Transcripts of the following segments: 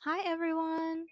Hi everyone!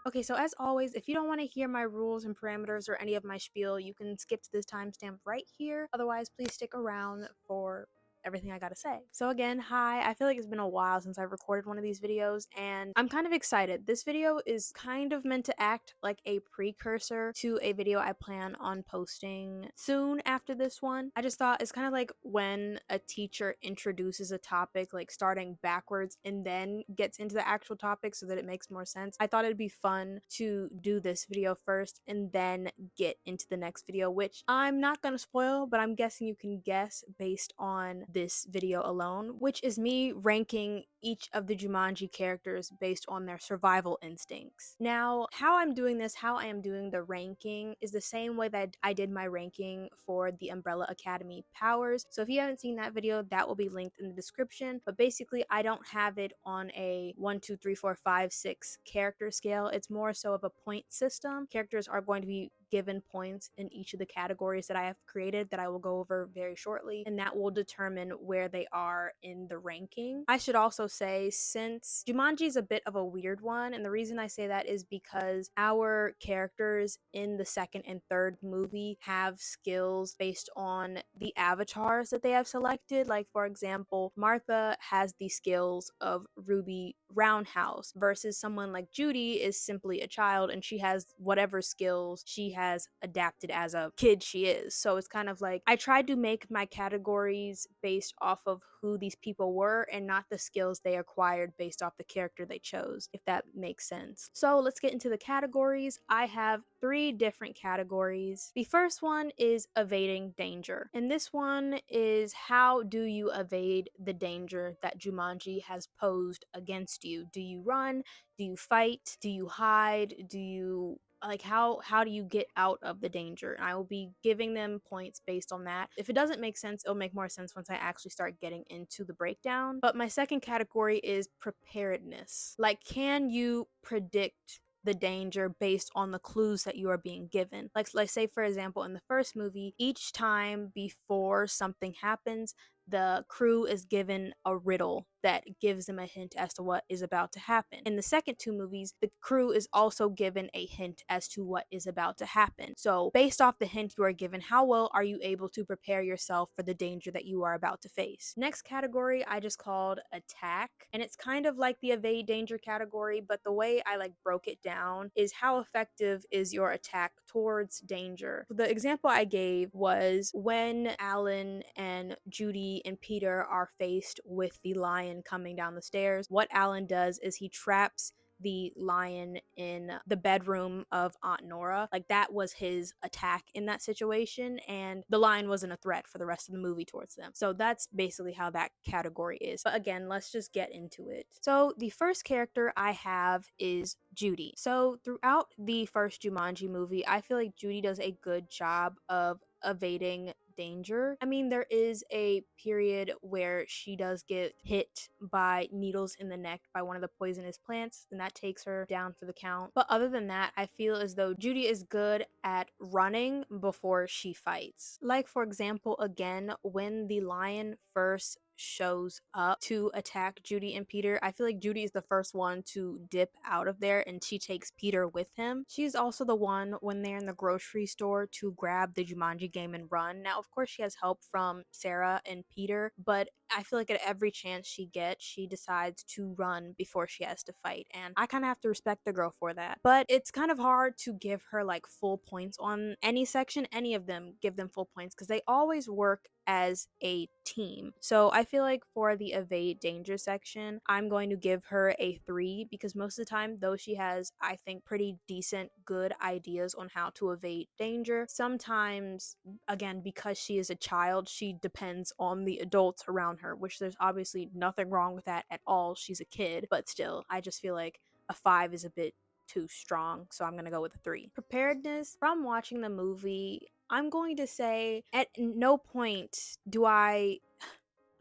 Okay, so as always, if you don't want to hear my rules and parameters or any of my spiel, you can skip to this timestamp right here. Otherwise, please stick around for everything I gotta say. So again, hi, I feel like it's been a while since I've recorded one of these videos and I'm kind of excited. This video is kind of meant to act like a precursor to a video I plan on posting soon after this one. I just thought it's kind of like when a teacher introduces a topic, like starting backwards and then gets into the actual topic so that it makes more sense. I thought it'd be fun to do this video first and then get into the next video, which I'm not gonna spoil, but I'm guessing you can guess based on this video alone, which is me ranking each of the Jumanji characters based on their survival instincts. Now, how I'm doing this, how I am doing the ranking, is the same way that I did my ranking for the Umbrella Academy powers. So if you haven't seen that video, that will be linked in the description. But basically, I don't have it on a 1, 2, 3, 4, 5, 6 character scale. It's more so of a point system. Characters are going to be given points in each of the categories that I have created that I will go over very shortly, and that will determine where they are in the ranking. I should also say, since Jumanji is a bit of a weird one, and the reason I say that is because our characters in the second and third movie have skills based on the avatars that they have selected. Like, for example, Martha has the skills of Ruby Roundhouse versus someone like Judy is simply a child and she has whatever skills she has adapted as a kid she is. So it's kind of like I tried to make my categories based off of who these people were and not the skills they acquired based off the character they chose, if that makes sense. So let's get into the categories. I have 3 different categories. The first one is evading danger, and this one is how do you evade the danger that Jumanji has posed against you? Do you run? Do you fight? Do you hide? Do you how do you get out of the danger? And I will be giving them points based on that. If it doesn't make sense, it'll make more sense once I actually start getting into the breakdown. But my second category is preparedness. Like, can you predict the danger based on the clues that you are being given? Like, let's say, for example, in the first movie, each time before something happens, the crew is given a riddle that gives them a hint as to what is about to happen. In the second 2 movies, the crew is also given a hint as to what is about to happen. So, based off the hint you are given, how well are you able to prepare yourself for the danger that you are about to face? Next category I just called attack, and it's kind of like the evade danger category, but the way I broke it down is how effective is your attack towards danger. The example I gave was when Alan and Judy and Peter are faced with the lion coming down the stairs. What Alan does is he traps the lion in the bedroom of Aunt Nora. Like, that was his attack in that situation, and the lion wasn't a threat for the rest of the movie towards them. So that's basically how that category is. But again, let's just get into it. So the first character I have is Judy. So throughout the first Jumanji movie, I feel like Judy does a good job of evading danger. I mean, there is a period where she does get hit by needles in the neck by one of the poisonous plants, and that takes her down for the count. But other than that, I feel as though Judy is good at running before she fights. Like, for example, again, when the lion first shows up to attack Judy and Peter, I feel like Judy is the first one to dip out of there and she takes Peter with him. She's also the one when they're in the grocery store to grab the Jumanji game and run. Now, of course, she has help from Sarah and Peter, but I feel like at every chance she gets, she decides to run before she has to fight, and I kind of have to respect the girl for that. But it's kind of hard to give her full points on any section. Any of them give them full points because they always work as a team. So I feel like for the evade danger section, I'm going to give her a 3 because most of the time, though she has, I think, pretty decent, good ideas on how to evade danger, sometimes, again, because she is a child, she depends on the adults around her, which there's obviously nothing wrong with that at all. She's a kid, but still, I just feel like a 5 is a bit too strong, so I'm gonna go with a 3. Preparedness, from watching the movie, I'm going to say at no point do I'm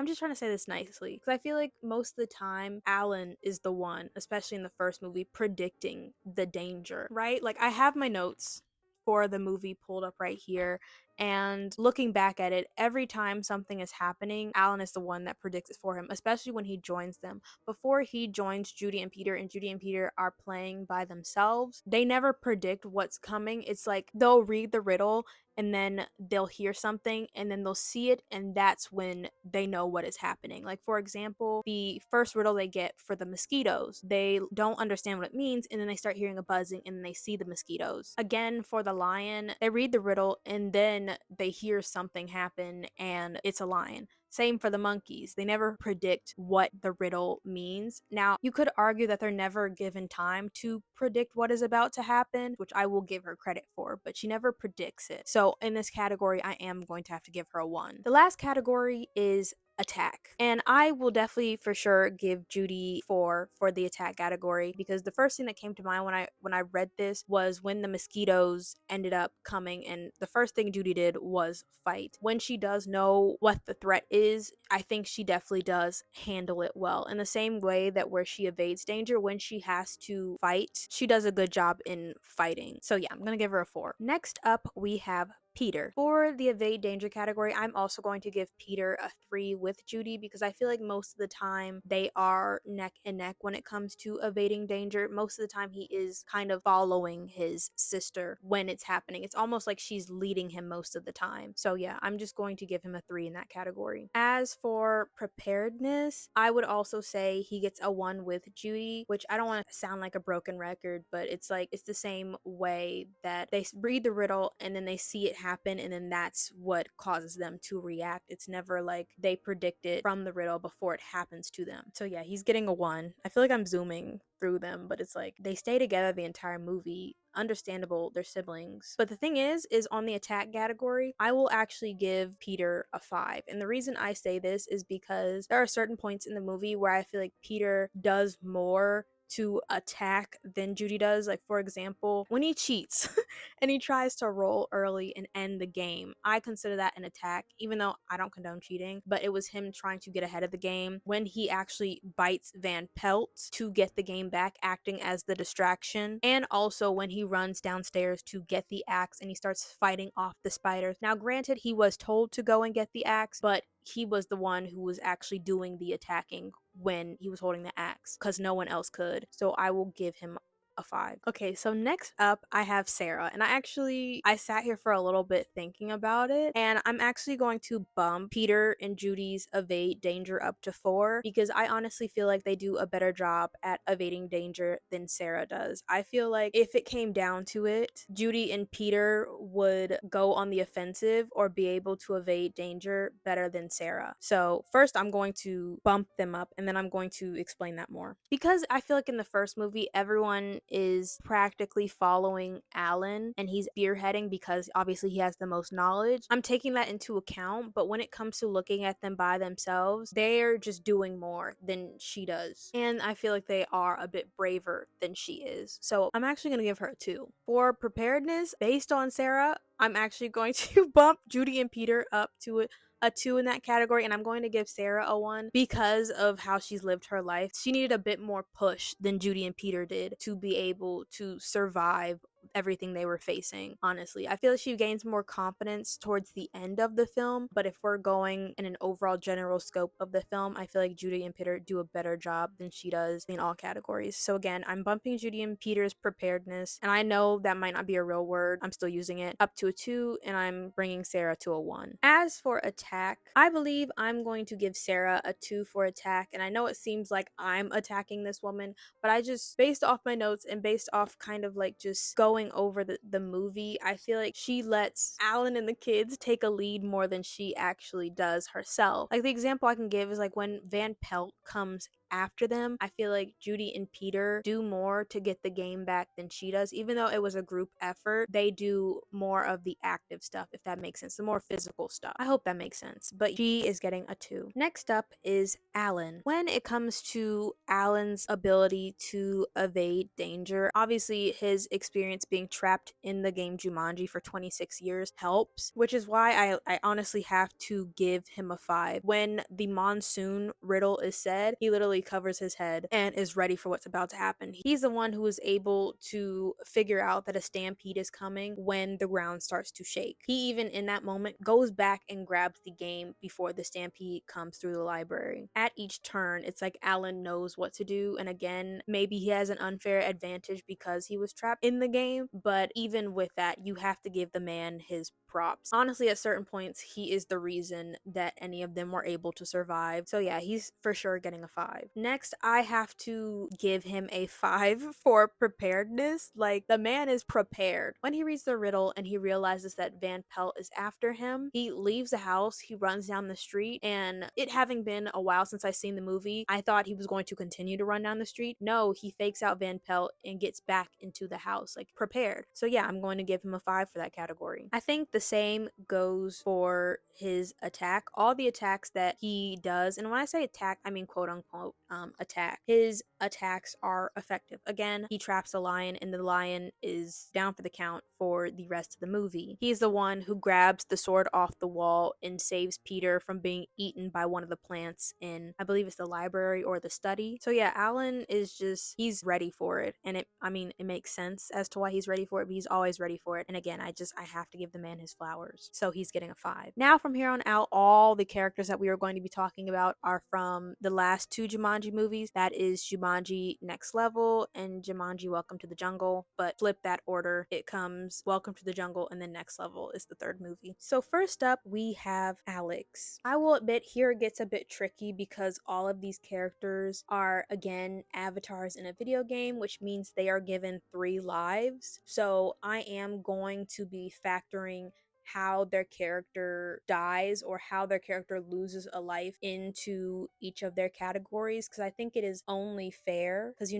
just trying to say this nicely because I feel like most of the time Alan is the one, especially in the first movie, predicting the danger, right? Like, I have my notes for the movie pulled up right here, And looking back at it, every time something is happening, Alan is the one that predicts it for him, especially when he joins them. Before he joins Judy and Judy and Peter are playing by themselves, they never predict what's coming. It's like they'll read the riddle and then they'll hear something and then they'll see it, and that's when they know what is happening. Like, for example, the first riddle they get for the mosquitoes, they don't understand what it means, and then they start hearing a buzzing and then they see the mosquitoes. Again, for the lion, they read the riddle and then they hear something happen and it's a lion. Same for the monkeys. They never predict what the riddle means. Now, you could argue that they're never given time to predict what is about to happen, which I will give her credit for, but she never predicts it. So, in this category, I am going to have to give her a 1. The last category is attack. And I will definitely for sure give Judy 4 for the attack category, because the first thing that came to mind when I read this was when the mosquitoes ended up coming, and the first thing Judy did was fight. When she does know what the threat is, I think she definitely does handle it well. In the same way that where she evades danger, when she has to fight, she does a good job in fighting. So yeah, I'm going to give her a 4. Next up, we have Peter. For the evade danger category, I'm also going to give Peter a 3 with Judy, because I feel like most of the time they are neck and neck when it comes to evading danger. Most of the time he is kind of following his sister when it's happening. It's almost like she's leading him most of the time. So yeah, I'm just going to give him a 3 in that category. As for preparedness, I would also say he gets a 1 with Judy, which I don't want to sound like a broken record, but it's like it's the same way that they read the riddle and then they see it happen, and then that's what causes them to react. It's never like they predict it from the riddle before it happens to them. So yeah, he's getting a 1. I feel like I'm zooming through them, but it's like they stay together the entire movie. Understandable, they're siblings. But the thing is on the attack category, I will actually give Peter a 5. And the reason I say this is because there are certain points in the movie where I feel like Peter does more to attack than Judy does. Like, for example, when he cheats and he tries to roll early and end the game, I consider that an attack, even though I don't condone cheating, but it was him trying to get ahead of the game. When he actually bites Van Pelt to get the game back, acting as the distraction, and also when he runs downstairs to get the axe and he starts fighting off the spiders. Now, granted, he was told to go and get the axe, but he was the one who was actually doing the attacking when he was holding the axe, because no one else could. So I will give him a 5. Okay, so next up I have Sarah, and I sat here for a little bit thinking about it, and I'm actually going to bump Peter and Judy's evade danger up to 4, because I honestly feel like they do a better job at evading danger than Sarah does. I feel like if it came down to it, Judy and Peter would go on the offensive or be able to evade danger better than Sarah. So first I'm going to bump them up, and then I'm going to explain that more. Because I feel like in the first movie, everyone is practically following Alan and he's spearheading because obviously he has the most knowledge. I'm taking that into account, but when it comes to looking at them by themselves, they're just doing more than she does. And I feel like they are a bit braver than she is. So I'm actually going to give her a 2. For preparedness, based on Sarah, I'm actually going to bump Judy and Peter up to a 2 in that category, and I'm going to give Sarah a 1 because of how she's lived her life. She needed a bit more push than Judy and Peter did to be able to survive everything they were facing. Honestly, I feel like she gains more confidence towards the end of the film, but if we're going in an overall general scope of the film, I feel like Judy and Peter do a better job than she does in all categories. So again, I'm bumping Judy and Peter's preparedness, and I know that might not be a real word, I'm still using it, up to a 2, and I'm bringing Sarah to a 1. As for attack, I believe I'm going to give Sarah a 2 for attack, and I know it seems like I'm attacking this woman, but I just, based off my notes and based off kind of like just going over the movie, I feel like she lets Alan and the kids take a lead more than she actually does herself. Like, the example I can give is like when Van Pelt comes after them, I feel like Judy and Peter do more to get the game back than she does. Even though it was a group effort, they do more of the active stuff, if that makes sense, the more physical stuff. I hope that makes sense, but she is getting a 2. Next up is Alan. When it comes to Alan's ability to evade danger, obviously his experience being trapped in the game Jumanji for 26 years helps, which is why I honestly have to give him a 5. When the monsoon riddle is said, he literally fully covers his head and is ready for what's about to happen. He's the one who is able to figure out that a stampede is coming when the ground starts to shake. He even in that moment goes back and grabs the game before the stampede comes through the library. At each turn, it's like Alan knows what to do, and again, maybe he has an unfair advantage because he was trapped in the game, but even with that, you have to give the man his props. Honestly, at certain points, he is the reason that any of them were able to survive. So yeah, he's for sure getting a 5. Next, I have to give him a 5 for preparedness. Like, the man is prepared. When he reads the riddle and he realizes that Van Pelt is after him, he leaves the house, he runs down the street, and it having been a while since I've seen the movie, I thought he was going to continue to run down the street. No, he fakes out Van Pelt and gets back into the house, like, prepared. So yeah, I'm going to give him a 5 for that category. I think the same goes for his attack. All the attacks that he does, and when I say attack, I mean quote unquote attack. His attacks are effective. Again, he traps the lion and the lion is down for the count for the rest of the movie. He's the one who grabs the sword off the wall and saves Peter from being eaten by one of the plants in, I believe it's the library or the study. So yeah, Alan is just, he's ready for it. And it makes sense as to why he's ready for it, but he's always ready for it. And again, I have to give the man his flowers. So he's getting a 5. Now from here on out, all the characters that we are going to be talking about are from the last 2 Jumanji movies. That is Jumanji Next Level and Jumanji Welcome to the Jungle. But flip that order. It comes Welcome to the Jungle and then Next Level is the 3rd movie. So first up, we have Alex. I will admit here it gets a bit tricky because all of these characters are, again, avatars in a video game, which means they are given 3 lives. So I am going to be factoring how their character dies or how their character loses a life into each of their categories, because I think it is only fair, because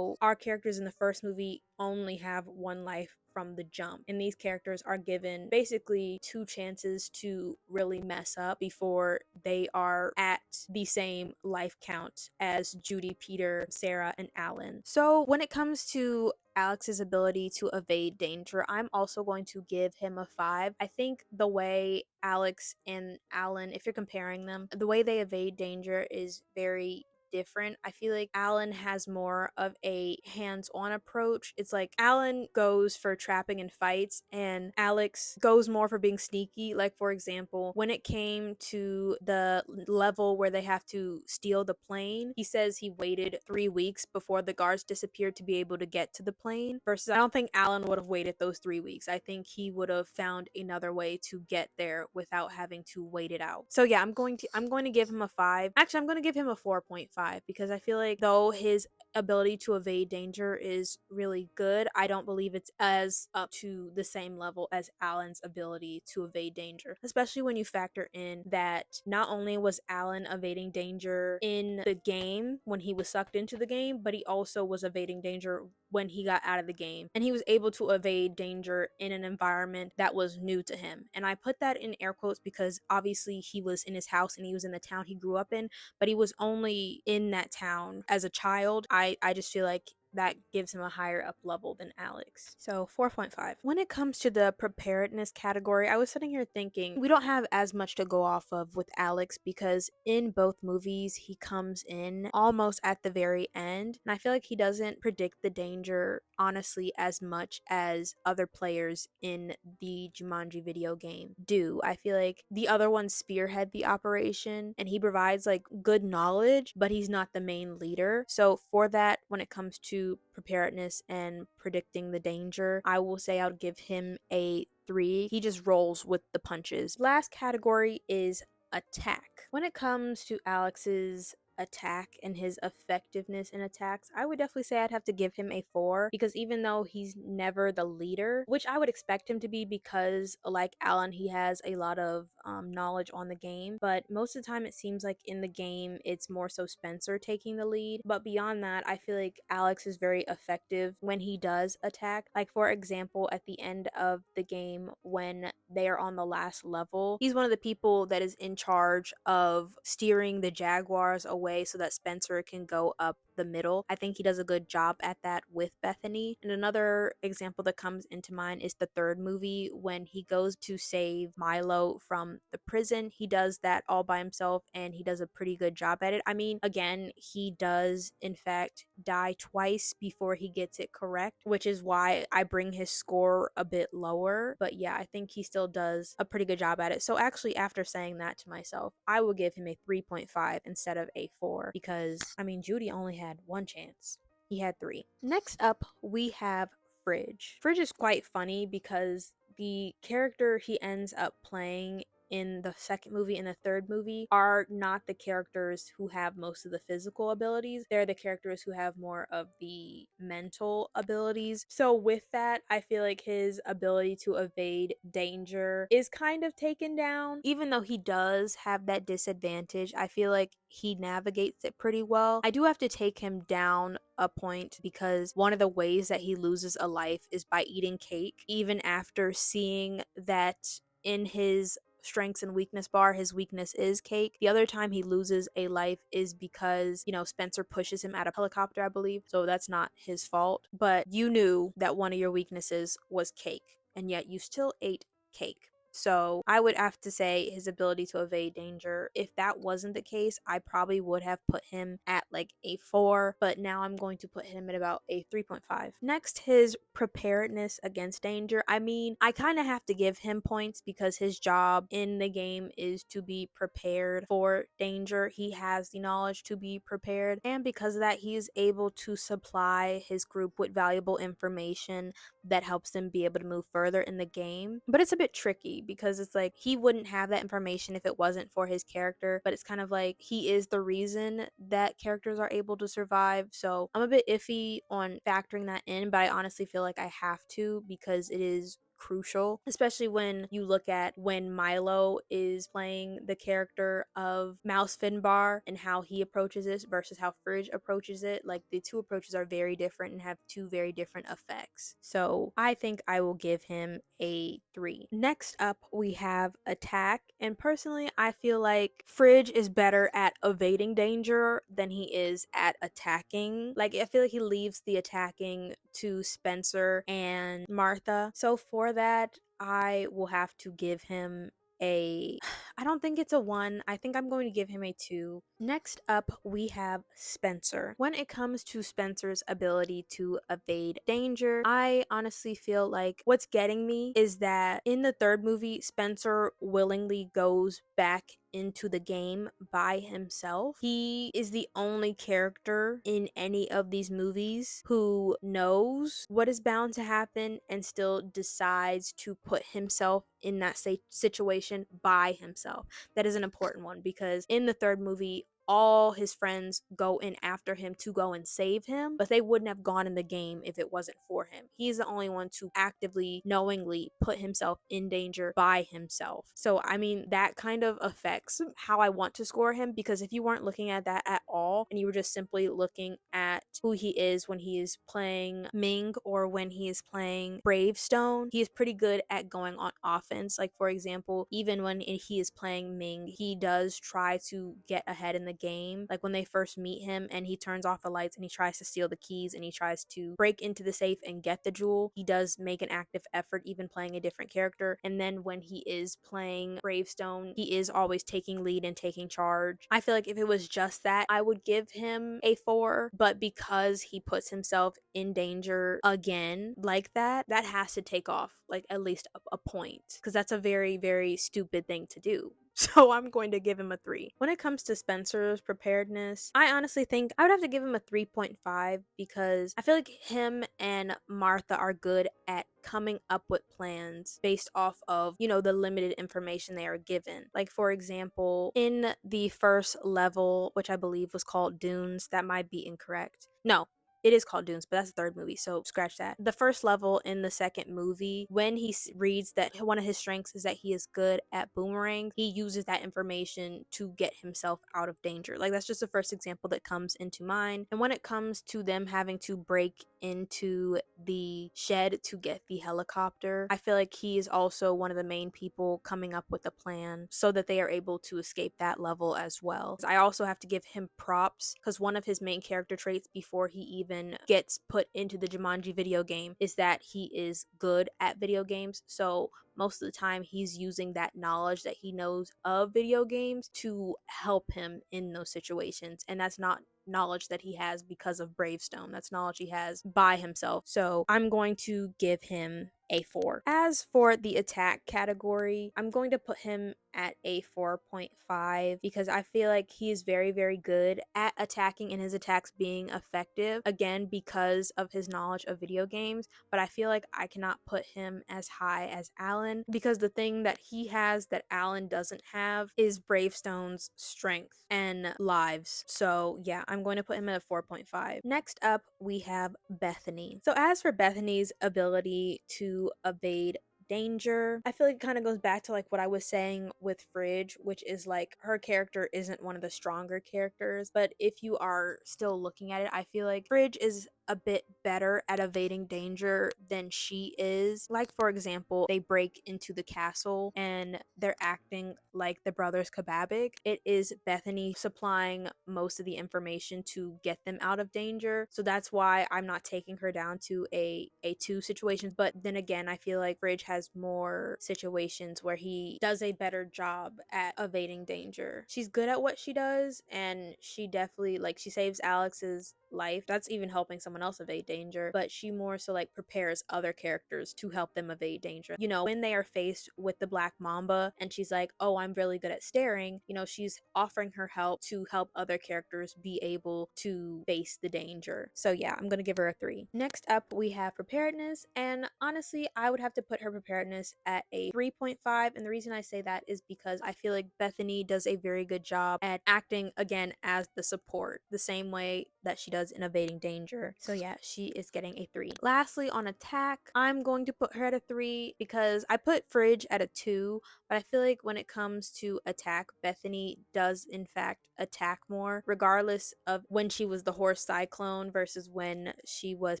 our characters in the first movie only have 1 life from the jump, and these characters are given basically 2 chances to really mess up before they are at the same life count as Judy, Peter, Sarah, and Alan. So when it comes to Alex's ability to evade danger, I'm also going to give him a 5. I think the way Alex and Alan, if you're comparing them, the way they evade danger is very different. I feel like Alan has more of a hands-on approach. It's like Alan goes for trapping and fights, and Alex goes more for being sneaky. Like, for example, when it came to the level where they have to steal the plane, he says he waited 3 weeks before the guards disappeared to be able to get to the plane. Versus, I don't think Alan would have waited those 3 weeks. I think he would have found another way to get there without having to wait it out. So yeah, I'm going to give him a 5. Actually, I'm going to give him a 4.5 because I feel like though his ability to evade danger is really good, I don't believe it's as up to the same level as Alan's ability to evade danger, especially when you factor in that not only was Alan evading danger in the game when he was sucked into the game, but he also was evading danger when he got out of the game, and he was able to evade danger in an environment that was new to him. And I put that in air quotes because obviously he was in his house and he was in the town he grew up in, but he was only in that town as a child. I just feel like that gives him a higher up level than Alex. So 4.5. When it comes to the preparedness category, I was sitting here thinking we don't have as much to go off of with Alex because in both movies he comes in almost at the very end, and I feel like he doesn't predict the danger honestly as much as other players in the Jumanji video game do. I feel like the other ones spearhead the operation and he provides like good knowledge, but he's not the main leader. So for that, when it comes to preparedness and predicting the danger, I will say I would give him a 3. He just rolls with the punches. Last category is attack. When it comes to Alex's attack and his effectiveness in attacks, I would definitely say I'd have to give him a 4 because even though he's never the leader, which I would expect him to be because like Alan, he has a lot of knowledge on the game, but most of the time it seems like in the game it's more so Spencer taking the lead. But beyond that, I feel like Alex is very effective when he does attack. Like, for example, at the end of the game when they are on the last level, he's one of the people that is in charge of steering the Jaguars away so that Spencer can go up the middle. I think he does a good job at that with Bethany. And another example that comes into mind is the third movie when he goes to save Milo from the prison. He does that all by himself and he does a pretty good job at it. I mean, again, he does in fact die twice before he gets it correct, which is why I bring his score a bit lower. But yeah, I think he still does a pretty good job at it. So actually, after saying that to myself, I will give him a 3.5 instead of a 4 because, I mean, Judy only had one chance. He had three. Next up, we have Fridge. Fridge is quite funny because the character he ends up playing in the second movie and the third movie are not the characters who have most of the physical abilities. They're the characters who have more of the mental abilities. So with that, I feel like his ability to evade danger is kind of taken down. Even though he does have that disadvantage, I feel like he navigates it pretty well. I do have to take him down a point because one of the ways that he loses a life is by eating cake, even after seeing that in his strengths and weakness bar, his weakness is cake. The other time he loses a life is because, Spencer pushes him out of a helicopter, I believe. So that's not his fault. But you knew that one of your weaknesses was cake, and yet you still ate cake. So I would have to say his ability to evade danger. If that wasn't the case, I probably would have put him at like a 4, but now I'm going to put him at about a 3.5. Next, his preparedness against danger. I mean, I kind of have to give him points because his job in the game is to be prepared for danger. He has the knowledge to be prepared, and because of that, he is able to supply his group with valuable information that helps them be able to move further in the game. But it's a bit tricky because it's like he wouldn't have that information if it wasn't for his character, but it's kind of like he is the reason that characters are able to survive. So I'm a bit iffy on factoring that in, but I honestly feel like I have to because it is crucial, especially when you look at when Milo is playing the character of Mouse Finbar and how he approaches this versus how Fridge approaches it. Like the two approaches are very different and have two very different effects. So I think I will give him a 3. Next up, we have attack. And personally, I feel like Fridge is better at evading danger than he is at attacking. Like, I feel like he leaves the attacking to Spencer and Martha. So for that, I will have to give him a I don't think it's a 1. I think I'm going to give him a 2. Next up, we have Spencer. When it comes to Spencer's ability to evade danger, I honestly feel like what's getting me is that in the third movie, Spencer willingly goes back into the game by himself. He is the only character in any of these movies who knows what is bound to happen and still decides to put himself in that situation by himself. That is an important one because in the third movie, all his friends go in after him to go and save him, but they wouldn't have gone in the game if it wasn't for him. He's the only one to actively, knowingly put himself in danger by himself. So, I mean, that kind of affects how I want to score him because if you weren't looking at that at all and you were just simply looking at who he is when he is playing Ming or when he is playing Bravestone, he is pretty good at going on offense. Like, for example, even when he is playing Ming, he does try to get ahead in the game. Like when they first meet him and he turns off the lights and he tries to steal the keys and he tries to break into the safe and get the jewel, he does make an active effort even playing a different character. And then when he is playing Bravestone, he is always taking lead and taking charge. I feel like if it was just that, I would give him a 4, but because he puts himself in danger again like that, that has to take off like at least a point because that's a very, very stupid thing to do. So I'm going to give him a 3. When it comes to Spencer's preparedness, I honestly think I would have to give him a 3.5 because I feel like him and Martha are good at coming up with plans based off of, the limited information they are given. Like, for example, in the first level, which I believe was called Dunes, that might be incorrect. No, it is called Dunes, but that's the third movie, so scratch that. The first level in the second movie, when he reads that one of his strengths is that he is good at boomerangs, he uses that information to get himself out of danger. Like, that's just the first example that comes into mind. And when it comes to them having to break into the shed to get the helicopter, I feel like he is also one of the main people coming up with a plan so that they are able to escape that level as well. I also have to give him props because one of his main character traits before he even gets put into the Jumanji video game is that he is good at video games. So most of the time he's using that knowledge that he knows of video games to help him in those situations, and that's not knowledge that he has because of Bravestone. That's knowledge he has by himself. So I'm going to give him a 4. As for the attack category, I'm going to put him at a 4.5 because I feel like he is very, very good at attacking and his attacks being effective, again, because of his knowledge of video games. But I feel like I cannot put him as high as Alan because the thing that he has that Alan doesn't have is Bravestone's strength and lives. So yeah, I'm going to put him at a 4.5. Next up, we have Bethany. So as for Bethany's ability to evade danger, I feel like it kind of goes back to like what I was saying with Fridge, which is like her character isn't one of the stronger characters, but if you are still looking at it, I feel like Fridge is a bit better at evading danger than she is. Like, for example, they break into the castle and they're acting like the brothers Kababik. It is Bethany supplying most of the information to get them out of danger. So that's why I'm not taking her down to a 2 situations. But then again, I feel like Fridge has more situations where he does a better job at evading danger. She's good at what she does, and she definitely, like, she saves Alex's life. That's even helping someone else evade danger, but she more so like prepares other characters to help them evade danger. You know, when they are faced with the Black Mamba and she's like, oh, I'm really good at staring, you know, she's offering her help to help other characters be able to face the danger. So yeah, I'm gonna give her a 3. Next up, we have preparedness, and honestly, I would have to put her preparedness at a 3.5, and the reason I say that is because I feel like Bethany does a very good job at acting again as the support, the same way that she does in evading danger. So yeah, she is getting a 3. Lastly, on attack, I'm going to put her at a 3 because I put Fridge at a 2, but I feel like when it comes to attack, Bethany does in fact attack more, regardless of when she was the horse Cyclone versus when she was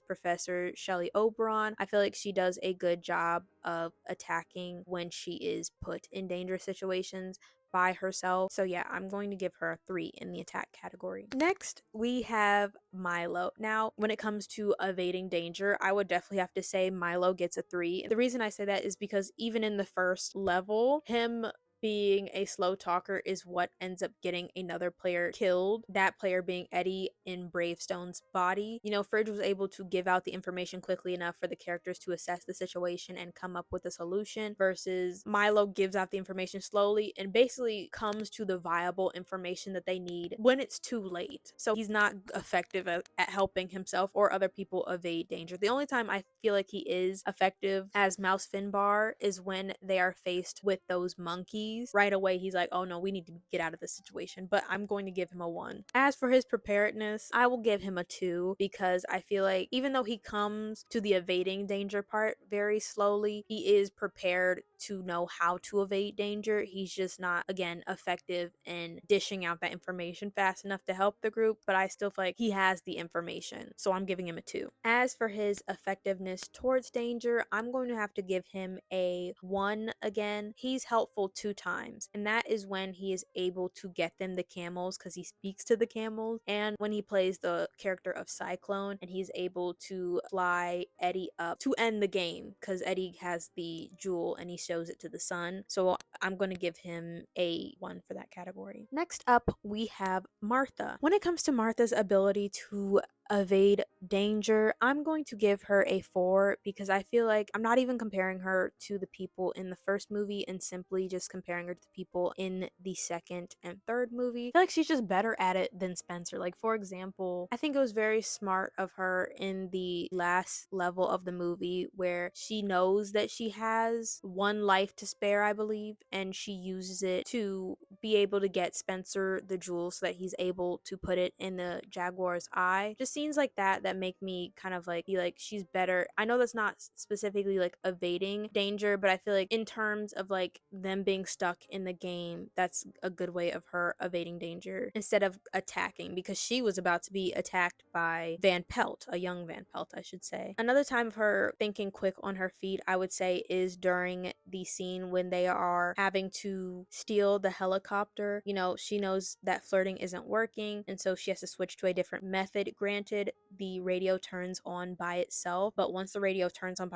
Professor Shelley Oberon. I feel like she does a good job of attacking when she is put in dangerous situations by herself. So yeah, I'm going to give her a 3 in the attack category. Next, we have Milo. Now, when it comes to evading danger, I would definitely have to say Milo gets a 3. The reason I say that is because even in the first level, him being a slow talker is what ends up getting another player killed, that player being Eddie in Bravestone's body. You know, Fridge was able to give out the information quickly enough for the characters to assess the situation and come up with a solution, versus Milo gives out the information slowly and basically comes to the viable information that they need when it's too late. So he's not effective at helping himself or other people evade danger. The only time I feel like he is effective as Mouse Finbar is when they are faced with those monkeys. Right away, he's like, oh no, we need to get out of this situation, but I'm going to give him a 1. As for his preparedness, I will give him a 2 because I feel like even though he comes to the evading danger part very slowly, he is prepared to know how to evade danger. He's just not, again, effective in dishing out that information fast enough to help the group, but I still feel like he has the information, so I'm giving him a 2. As for his effectiveness towards danger, I'm going to have to give him a 1 again. He's helpful 2 times, and that is when he is able to get them the camels because he speaks to the camels, and when he plays the character of Cyclone and he's able to fly Eddie up to end the game because Eddie has the jewel and he shows it to the sun. So I'm going to give him a 1 for that category. Next up, we have Martha. When it comes to Martha's ability to evade danger, I'm going to give her a 4 because I feel like I'm not even comparing her to the people in the first movie and simply just comparing her to the people in the second and third movie. I feel like she's just better at it than Spencer. Like, for example, I think it was very smart of her in the last level of the movie where she knows that she has 1 life to spare, I believe, and she uses it to be able to get Spencer the jewel so that he's able to put it in the Jaguar's eye. Just scenes like that make me kind of like be like she's better. I know that's not specifically like evading danger, but I feel like in terms of like them being stuck in the game, that's a good way of her evading danger instead of attacking, because she was about to be attacked by Van Pelt, a young Van Pelt, I should say. Another time of her thinking quick on her feet, I would say, is during the scene when they are having to steal the helicopter. You know, she knows that flirting isn't working, and so she has to switch to a different method. Granted, the radio turns on by itself, but once the radio turns on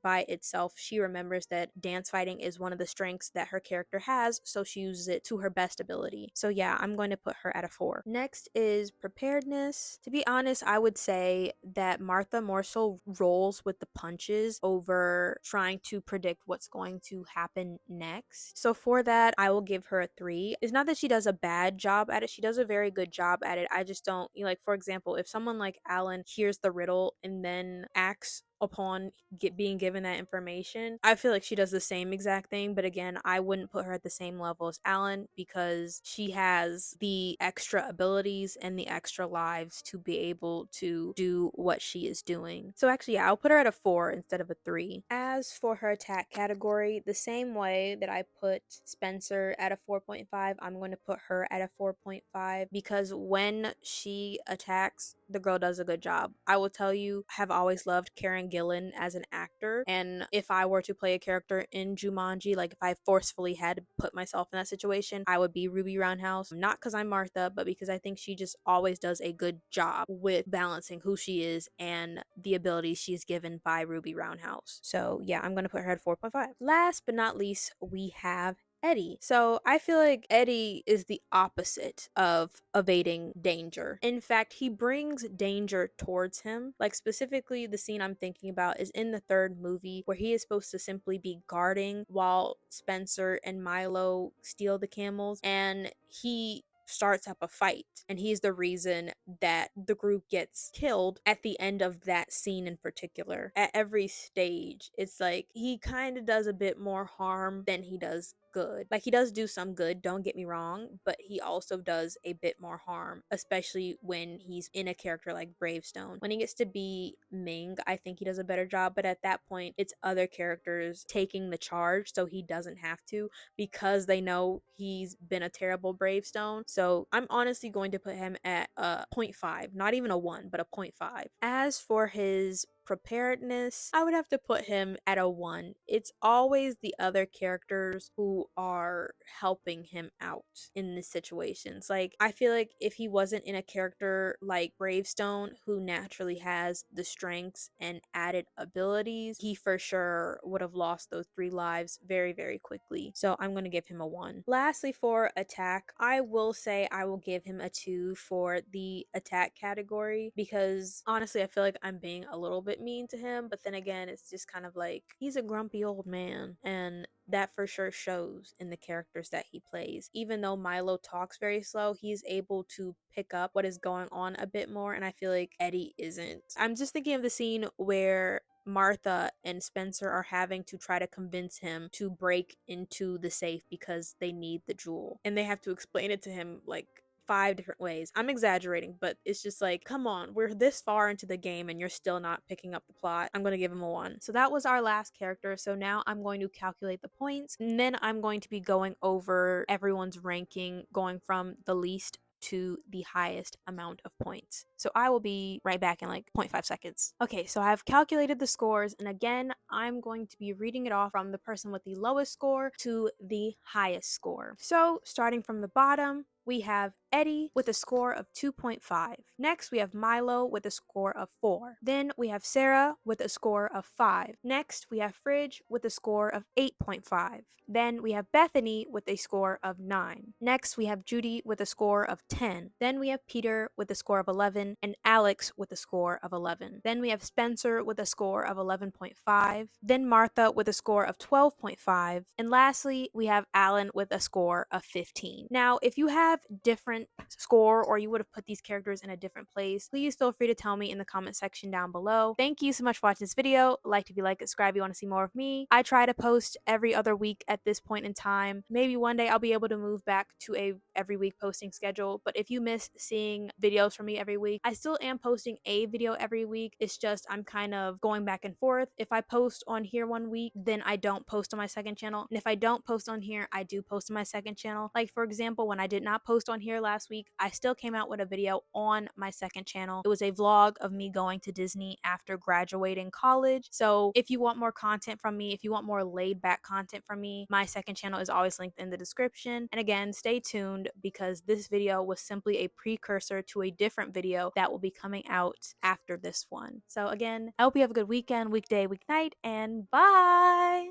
by itself, she remembers that dance fighting is one of the strengths that her character has, so she uses it to her best ability. So yeah, I'm going to put her at a 4. Next is preparedness. To be honest, I would say that Martha more so rolls with the punches over trying to predict what's going to happen next. So for that, I will give her a 3. It's not that she does a bad job at it, she does a very good job at it. I just don't, you know, like, for example, if someone like Alan hears the riddle and then acts upon being given that information, I feel like she does the same exact thing. But again, I wouldn't put her at the same level as Alan because she has the extra abilities and the extra lives to be able to do what she is doing. So actually, yeah, I'll put her at a 4 instead of a 3. As for her attack category, the same way that I put Spencer at a 4.5, I'm going to put her at a 4.5 because when she attacks, the girl does a good job. I will tell you, I have always loved Karen Gillan as an actor, and if I were to play a character in Jumanji, like if I forcefully had to put myself in that situation, I would be Ruby Roundhouse. Not because I'm Martha, but because I think she just always does a good job with balancing who she is and the abilities she's given by Ruby Roundhouse. So yeah, I'm gonna put her at 4.5. Last but not least, we have Eddie. So I feel like Eddie is the opposite of evading danger. In fact, he brings danger towards him. Like, specifically, the scene I'm thinking about is in the third movie where he is supposed to simply be guarding while Spencer and Milo steal the camels, and he starts up a fight, and he's the reason that the group gets killed at the end of that scene in particular. At every stage, it's like he kind of does a bit more harm than he does good. Like, he does do some good, don't get me wrong, but he also does a bit more harm, especially when he's in a character like Bravestone. When he gets to be Ming, I think he does a better job, but at that point, it's other characters taking the charge, so he doesn't have to, because they know he's been a terrible Bravestone. So I'm honestly going to put him at a 0.5, not even a 1, but a 0.5. As for his preparedness, I would have to put him at a 1. It's always the other characters who are helping him out in these situations. Like, I feel like if he wasn't in a character like Bravestone, who naturally has the strengths and added abilities, he for sure would have lost those 3 lives very, very quickly. So I'm going to give him a 1. Lastly, for attack, I will say I will give him a 2 for the attack category, because honestly, I feel like I'm being a little bit mean to him, but then again, it's just kind of like he's a grumpy old man, and that for sure shows in the characters that he plays. Even though Milo talks very slow, he's able to pick up what is going on a bit more, and I feel like Eddie isn't. I'm just thinking of the scene where Martha and Spencer are having to try to convince him to break into the safe because they need the jewel, and they have to explain it to him like 5 different ways. I'm exaggerating, but it's just like, come on, we're this far into the game and you're still not picking up the plot. I'm going to give him a 1. So that was our last character. So now I'm going to calculate the points, and then I'm going to be going over everyone's ranking, going from the least to the highest amount of points. So I will be right back in like 0.5 seconds. Okay, so I've calculated the scores, and again, I'm going to be reading it off from the person with the lowest score to the highest score. So starting from the bottom, we have Eddie with a score of 2.5. Next, we have Milo with a score of 4. Then we have Sarah with a score of 5. Next, we have Fridge with a score of 8.5. Then we have Bethany with a score of 9. Next, we have Judy with a score of 10. Then we have Peter with a score of 11, and Alex with a score of 11. Then we have Spencer with a score of 11.5. Then Martha with a score of 12.5. And lastly, we have Alan with a score of 15. Now, if you have have different score or you would have put these characters in a different place, please feel free to tell me in the comment section down below. Thank you so much for watching this video. Like if you like it, subscribe if you want to see more of me. I try to post every other week at this point in time. Maybe one day I'll be able to move back to a every week posting schedule, but if you miss seeing videos from me every week, I still am posting a video every week. It's just I'm kind of going back and forth. If I post on here one week, then I don't post on my second channel. And if I don't post on here, I do post on my second channel. Like for example, when I did not post on here last week, I still came out with a video on my second channel. It was a vlog of me going to Disney after graduating college. So if you want more content from me, if you want more laid back content from me, my second channel is always linked in the description. And again, stay tuned because this video was simply a precursor to a different video that will be coming out after this one. So again, I hope you have a good weekend, weekday, weeknight, and bye!